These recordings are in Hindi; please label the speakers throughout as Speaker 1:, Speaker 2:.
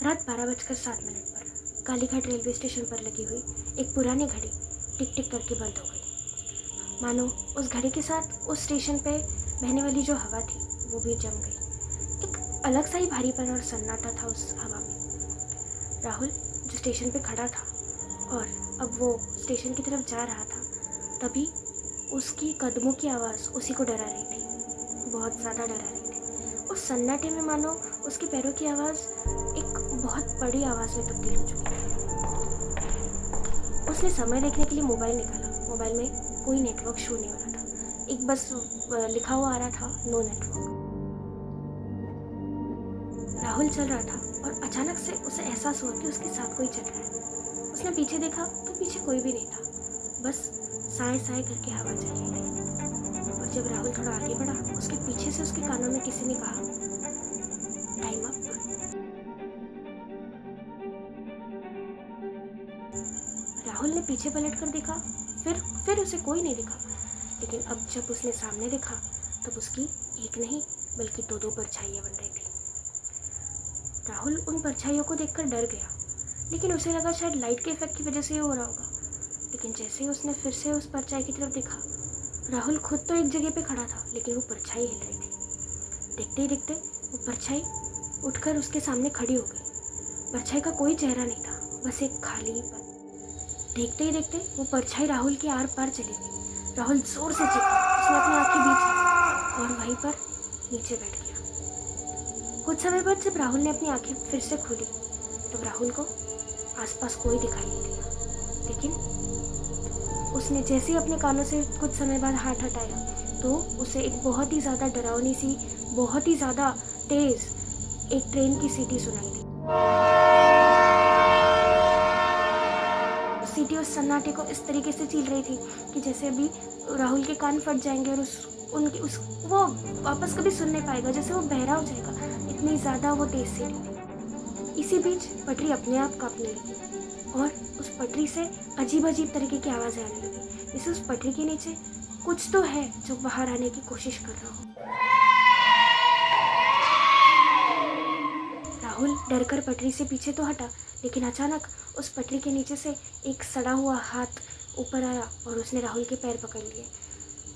Speaker 1: रात 12:07 पर कालीघाट रेलवे स्टेशन पर लगी हुई एक पुरानी घड़ी टिक टिक करके बंद हो गई। मानो उस घड़ी के साथ उस स्टेशन पे बहने वाली जो हवा थी वो भी जम गई। एक अलग सा ही भारीपन और सन्नाटा था उस हवा में। राहुल जो स्टेशन पे खड़ा था और अब वो स्टेशन की तरफ जा रहा था, तभी उसकी कदमों की आवाज़ उसी को डरा रही थी, बहुत ज़्यादा डरा रही थी। उस सन्नाटे में मानो उसके पैरों की आवाज़ एक बहुत बड़ी आवाज़ में तब्दील हो चुकी थी। उसने समय देखने के लिए मोबाइल निकाला। मोबाइल में कोई नेटवर्क शो नहीं हो रहा था, एक बस लिखा हुआ आ रहा था, नो नेटवर्क। राहुल चल रहा था और अचानक से उसे एहसास हुआ कि उसके साथ कोई चल रहा है। उसने पीछे देखा तो पीछे कोई भी नहीं था, बस साए साए करके हवा चल रही थी। और जब राहुल थोड़ा आगे बढ़ा, उसके पीछे से उसके कानों में किसी ने कहा, टाइम अप। राहुल ने पीछे पलट कर देखा, फिर उसे कोई नहीं दिखा। लेकिन अब जब उसने सामने देखा तब उसकी एक नहीं बल्कि दो परछाइयाँ बन रही थी। राहुल उन परछाइयों को देखकर डर गया, लेकिन उसे लगा शायद लाइट के इफेक्ट की वजह से ये हो रहा होगा। लेकिन जैसे ही उसने फिर से उस परछाई की तरफ देखा, राहुल खुद तो एक जगह पे खड़ा था, लेकिन वो परछाई हिल रही थी। देखते ही देखते वो परछाई उठकर उसके सामने खड़ी हो गई। परछाई का कोई चेहरा नहीं था, बस एक खालीपन। देखते ही देखते वो परछाई राहुल के आर पार चली गई। राहुल जोर से चीखा, उसने अपनी आंखें बीच ली और वहीं पर नीचे बैठ गया। कुछ समय बाद जब राहुल ने अपनी आंखें फिर से खोली, तब राहुल को आसपास कोई दिखाई नहीं दिया। लेकिन उसने जैसे ही अपने कानों से कुछ समय बाद हाथ हटाया, तो उसे एक बहुत ही ज़्यादा डरावनी सी, बहुत ही ज़्यादा तेज़ एक ट्रेन की सीटी सुनाई दी। सीटी उस सन्नाटे को इस तरीके से चील रही थी कि जैसे अभी राहुल के कान फट जाएंगे और वो वापस कभी सुन नहीं पाएगा, जैसे वो बहरा हो जाएगा, इतनी ज़्यादा वो तेज़ सीटी थी। इसी बीच पटरी अपने आप कांपने लगी और उस पटरी से अजीब अजीब तरीके की आवाज़ें आने लगी, जैसे उस पटरी के नीचे कुछ तो है जो बाहर आने की कोशिश कर रहा हो। राहुल डरकर पटरी से पीछे तो हटा, लेकिन अचानक उस पटरी के नीचे से एक सड़ा हुआ हाथ ऊपर आया और उसने राहुल के पैर पकड़ लिए।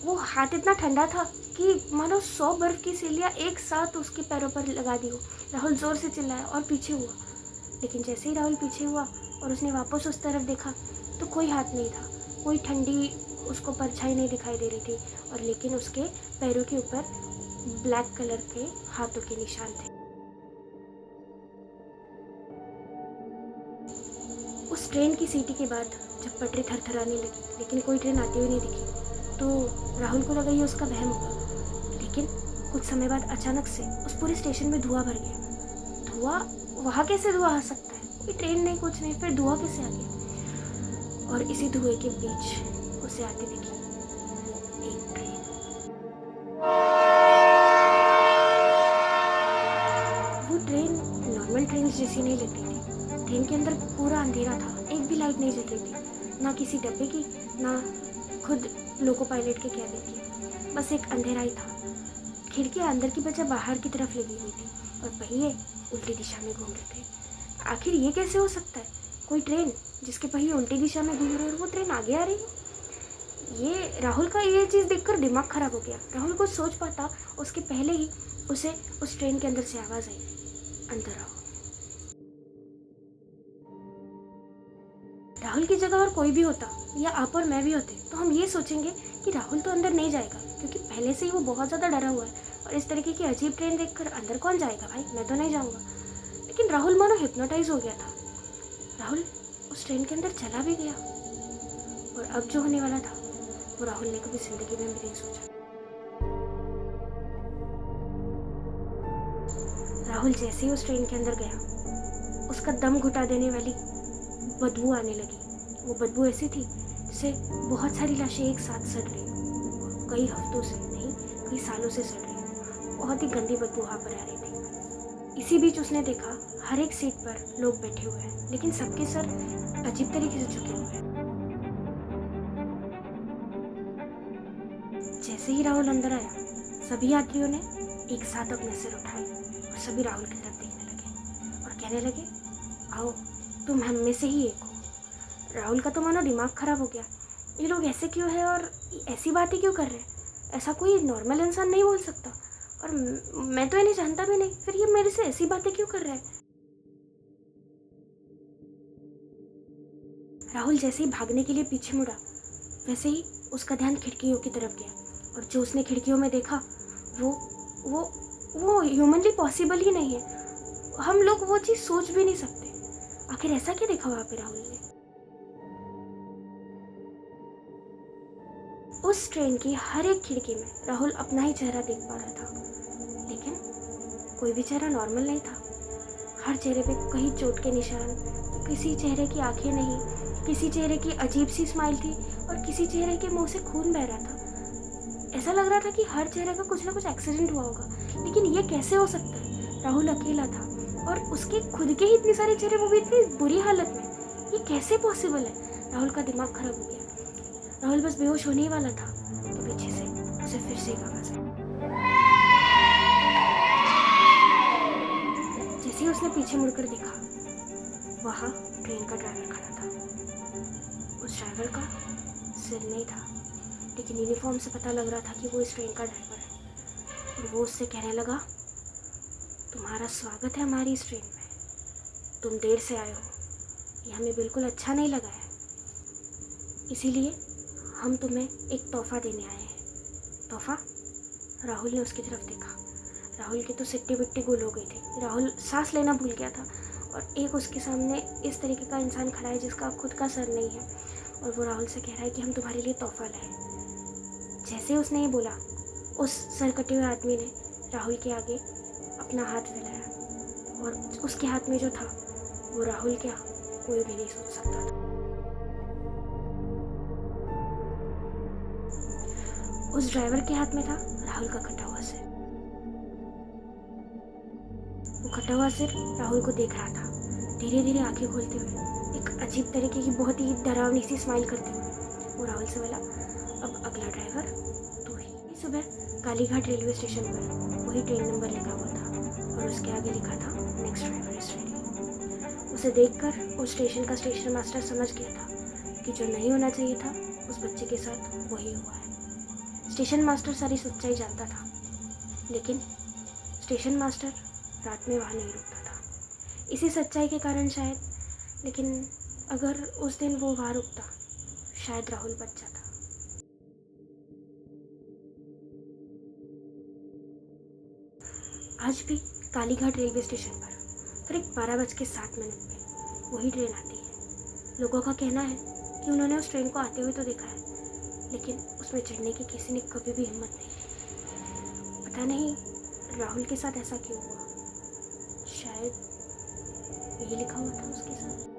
Speaker 1: वो हाथ इतना ठंडा था कि मानो 100 बर्फ की सिल्लियाँ एक साथ उसके पैरों पर लगा दी हो। राहुल जोर से चिल्लाया और पीछे हुआ, लेकिन जैसे ही राहुल पीछे हुआ और उसने वापस उस तरफ देखा तो कोई हाथ नहीं था, कोई ठंडी उसको परछाई नहीं दिखाई दे रही थी, और लेकिन उसके पैरों के ऊपर ब्लैक कलर के हाथों के निशान थे। उस ट्रेन की सीटी के बाद जब पटरी थरथराने लगी लेकिन कोई ट्रेन आती हुई नहीं दिखी, तो राहुल को लगा ये उसका वहम होगा। लेकिन कुछ समय बाद अचानक से उस पूरे स्टेशन में धुआं भर गया। धुआं, वहाँ कैसे धुआं आ सकता है? कोई ट्रेन नहीं, कुछ नहीं, फिर धुआं कैसे आ गया? और इसी धुएं के बीच उसे आती दिखी एक ट्रेन। वो ट्रेन नॉर्मल ट्रेन जैसी नहीं लग रही थी। ट्रेन के अंदर पूरा अंधेरा था, एक भी लाइट नहीं जल रही थी, ना किसी डब्बे की, ना खुद लोको पायलट के कैबिन की, बस एक अंधेरा ही था। खिड़कियाँ अंदर की बजाय बाहर की तरफ लगी हुई थी और पहिए उल्टी दिशा में घूम रहे थे। आखिर ये कैसे हो सकता है? कोई ट्रेन जिसके पहिए उल्टी दिशा में घूम रहे और वो ट्रेन आगे आ रही है? ये राहुल का ये चीज़ देखकर दिमाग खराब हो गया। राहुल कुछ सोच पाता उसके पहले ही उसे उस ट्रेन के अंदर से आवाज़ आई, अंदर आओ। राहुल की जगह और कोई भी होता, या आप और मैं भी होते, तो हम ये सोचेंगे कि राहुल तो अंदर नहीं जाएगा, क्योंकि पहले से ही वो बहुत ज़्यादा डरा हुआ है और इस तरीके की अजीब ट्रेन देखकर अंदर कौन जाएगा भाई, मैं तो नहीं जाऊँगा। लेकिन राहुल मानो हिप्नोटाइज हो गया था। राहुल उस ट्रेन के अंदर चला भी गया और अब जो होने वाला था वो राहुल ने कभी ज़िंदगी में भी नहीं सोचा। राहुल जैसे ही उस ट्रेन के अंदर गया, उसका दम घुटा देने वाली बदबू आने लगी। वो बदबू ऐसी थी जैसे बहुत सारी लाशें एक साथ सड़ रही हो, कई हफ्तों से नहीं, कई सालों से सड़ रही हो। बहुत ही गंदी बदबू वहाँ पर आ रही थी। इसी बीच उसने देखा हर एक सीट पर लोग बैठे हुए हैं, लेकिन सबके सर अजीब तरीके से झुके हुए हैं। जैसे ही राहुल अंदर आया, सभी यात्रियों ने एक साथ अपने सिर उठाए और सभी राहुल की तरफ देखने लगे और कहने लगे, आओ, तुम हम में से ही एक हो। राहुल का तो मानो दिमाग खराब हो गया। ये लोग ऐसे क्यों है और ऐसी बातें क्यों कर रहे हैं? ऐसा कोई नॉर्मल इंसान नहीं बोल सकता। और मैं तो इन्हें जानता भी नहीं, फिर ये मेरे से ऐसी बातें क्यों कर रहे हैं? राहुल जैसे ही भागने के लिए पीछे मुड़ा, वैसे ही उसका ध्यान खिड़कियों की तरफ गया, और जो उसने खिड़कियों में देखा वो वो वो ह्यूमनली पॉसिबल ही नहीं है। हम लोग वो चीज़ सोच भी नहीं सकते। आखिर ऐसा क्या देखा वहाँ पे राहुल ने? उस ट्रेन की हर एक खिड़की में राहुल अपना ही चेहरा देख पा रहा था, लेकिन कोई भी चेहरा नॉर्मल नहीं था। हर चेहरे पे कहीं चोट के निशान, किसी चेहरे की आंखें नहीं, किसी चेहरे की अजीब सी स्माइल थी, और किसी चेहरे के मुंह से खून बह रहा था। ऐसा लग रहा था कि हर चेहरे का कुछ ना कुछ एक्सीडेंट हुआ होगा। लेकिन ये कैसे हो सकता है? राहुल अकेला था और उसके खुद के ही इतने सारे चेहरे, वो भी इतनी बुरी हालत में। ये कैसे पॉसिबल है? राहुल का दिमाग खराब हो गया। राहुल बस बेहोश होने ही वाला था तो पीछे से उसे फिर से एक आवाज आई। जैसे ही उसने पीछे मुड़कर देखा, वहाँ ट्रेन का ड्राइवर खड़ा था। उस ड्राइवर का सिर नहीं था, लेकिन यूनिफॉर्म से पता लग रहा था कि वो इस ट्रेन का ड्राइवर है। और वो उससे कहने लगा, तुम्हारा स्वागत है हमारी इस ट्रेन में। तुम देर से आए हो, ये हमें बिल्कुल अच्छा नहीं लगा है, इसीलिए हम तुम्हें एक तोहफा देने आए हैं। तोहफा? राहुल ने उसकी तरफ देखा। राहुल की तो सिट्टी बिट्टी गुल हो गई थी। राहुल सांस लेना भूल गया था, और एक उसके सामने इस तरीके का इंसान खड़ा है जिसका खुद का सर नहीं है, और वो राहुल से कह रहा है कि हम तुम्हारे लिए तोहफा लाए। जैसे ही उसने ये बोला, उस सर कटे हुए आदमी ने राहुल के आगे अपना हाथ फैलाया, और उसके हाथ में जो था वो राहुल क्या कोई भी नहीं सोच सकता था। उस ड्राइवर के हाथ में था राहुल का कटा हुआ सिर। वो कटा हुआ सिर राहुल को देख रहा था, धीरे धीरे आंखें खोलते हुए, एक अजीब तरीके की बहुत ही डरावनी सी स्माइल करते हुए। वो राहुल से बोला, अब अगला ड्राइवर तू ही। सुबह कालीघाट रेलवे स्टेशन पर वही ट्रेन नंबर लिखा हुआ था, और उसके आगे लिखा था, नेक्स्ट ड्राइवर इज रेडी। उसे देखकर उस स्टेशन का स्टेशन मास्टर समझ गया था कि जो नहीं होना चाहिए था उस बच्चे के साथ वही हुआ है। स्टेशन मास्टर सारी सच्चाई जानता था, लेकिन स्टेशन मास्टर रात में वहाँ नहीं रुकता था। इसी सच्चाई के कारण शायद, लेकिन अगर उस दिन वो वहाँ रुकता, शायद राहुल बच जाता। आज भी कालीघाट रेलवे स्टेशन पर करीब 12:07 पे वही ट्रेन आती है। लोगों का कहना है कि उन्होंने उस ट्रेन को आते हुए तो देखा है, लेकिन उसमें चढ़ने की किसी ने कभी भी हिम्मत नहीं की। पता नहीं राहुल के साथ ऐसा क्यों हुआ। शायद यही लिखा हुआ था उसके साथ।